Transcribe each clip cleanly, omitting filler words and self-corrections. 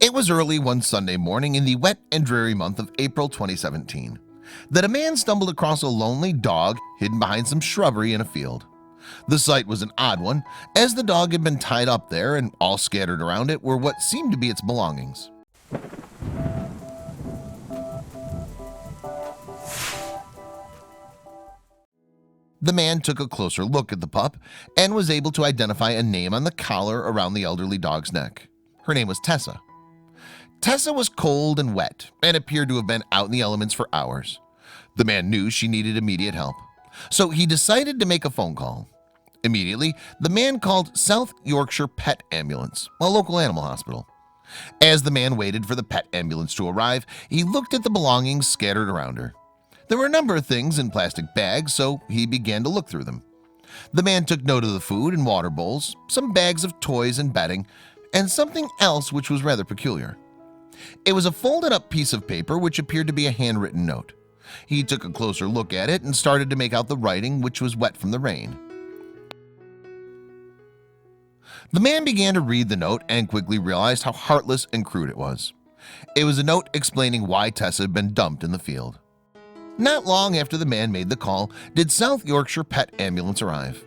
It was early one Sunday morning in the wet and dreary month of April 2017 that a man stumbled across a lonely dog hidden behind some shrubbery in a field. The sight was an odd one, as the dog had been tied up there, and all scattered around it were what seemed to be its belongings. The man took a closer look at the pup and was able to identify a name on the collar around the elderly dog's neck. Her name was Tessa. Tessa was cold and wet and appeared to have been out in the elements for hours. The man knew she needed immediate help, so he decided to make a phone call. Immediately, the man called South Yorkshire Pet Ambulance, a local animal hospital. As the man waited for the pet ambulance to arrive, he looked at the belongings scattered around her. There were a number of things in plastic bags, so he began to look through them. The man took note of the food and water bowls, some bags of toys and bedding, and something else which was rather peculiar. It was a folded-up piece of paper which appeared to be a handwritten note. He took a closer look at it and started to make out the writing, which was wet from the rain. The man began to read the note and quickly realized how heartless and crude it was. It was a note explaining why Tessa had been dumped in the field. Not long after the man made the call did South Yorkshire Pet Ambulance arrive.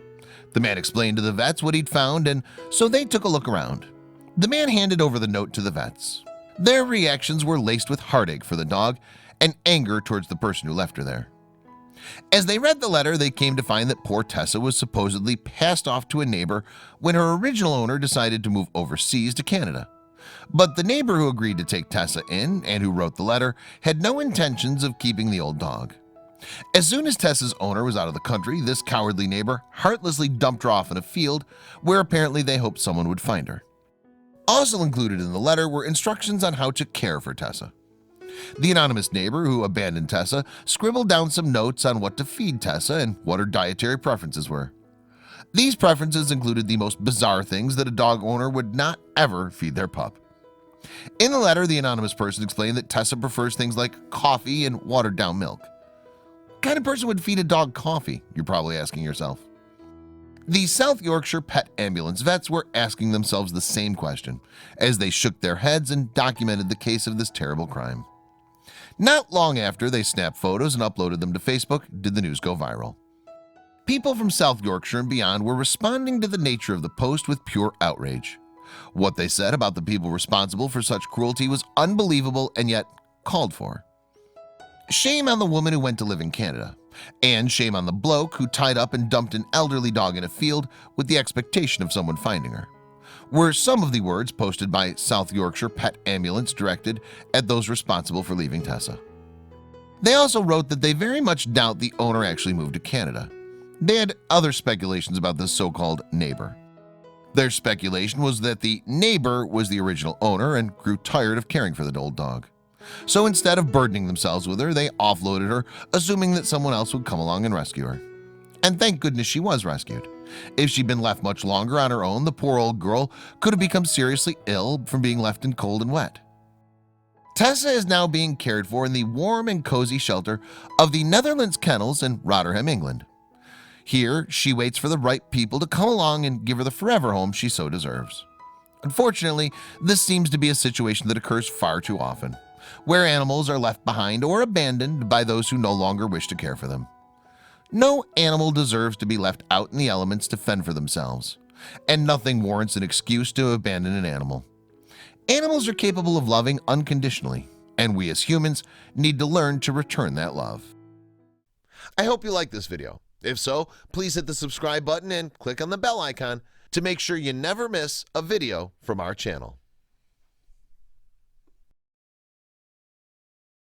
The man explained to the vets what he'd found, and so they took a look around. The man handed over the note to the vets. Their reactions were laced with heartache for the dog and anger towards the person who left her there. As they read the letter, they came to find that poor Tessa was supposedly passed off to a neighbor when her original owner decided to move overseas to Canada. But the neighbor who agreed to take Tessa in and who wrote the letter had no intentions of keeping the old dog. As soon as Tessa's owner was out of the country, this cowardly neighbor heartlessly dumped her off in a field where apparently they hoped someone would find her. Also included in the letter were instructions on how to care for Tessa. The anonymous neighbor who abandoned Tessa scribbled down some notes on what to feed Tessa and what her dietary preferences were. These preferences included the most bizarre things that a dog owner would not ever feed their pup. In the letter, the anonymous person explained that Tessa prefers things like coffee and watered-down milk. What kind of person would feed a dog coffee, you're probably asking yourself? The South Yorkshire Pet Ambulance vets were asking themselves the same question as they shook their heads and documented the case of this terrible crime. Not long after they snapped photos and uploaded them to Facebook did the news go viral. People from South Yorkshire and beyond were responding to the nature of the post with pure outrage. What they said about the people responsible for such cruelty was unbelievable and yet called for. Shame on the woman who went to live in Canada, and shame on the bloke who tied up and dumped an elderly dog in a field with the expectation of someone finding her, were some of the words posted by South Yorkshire Pet Ambulance directed at those responsible for leaving Tessa. They also wrote that they very much doubt the owner actually moved to Canada. They had other speculations about this so-called neighbor. Their speculation was that the neighbor was the original owner and grew tired of caring for the old dog. So instead of burdening themselves with her, they offloaded her, assuming that someone else would come along and rescue her. And thank goodness she was rescued. If she'd been left much longer on her own, the poor old girl could have become seriously ill from being left in cold and wet. Tessa is now being cared for in the warm and cozy shelter of the Netherlands Kennels in Rotterdam, England. Here, she waits for the right people to come along and give her the forever home she so deserves. Unfortunately, this seems to be a situation that occurs far too often, where animals are left behind or abandoned by those who no longer wish to care for them. No animal deserves to be left out in the elements to fend for themselves, and nothing warrants an excuse to abandon an animal. Animals are capable of loving unconditionally, and we as humans need to learn to return that love. I hope you like this video. If so, please hit the subscribe button and click on the bell icon to make sure you never miss a video from our channel.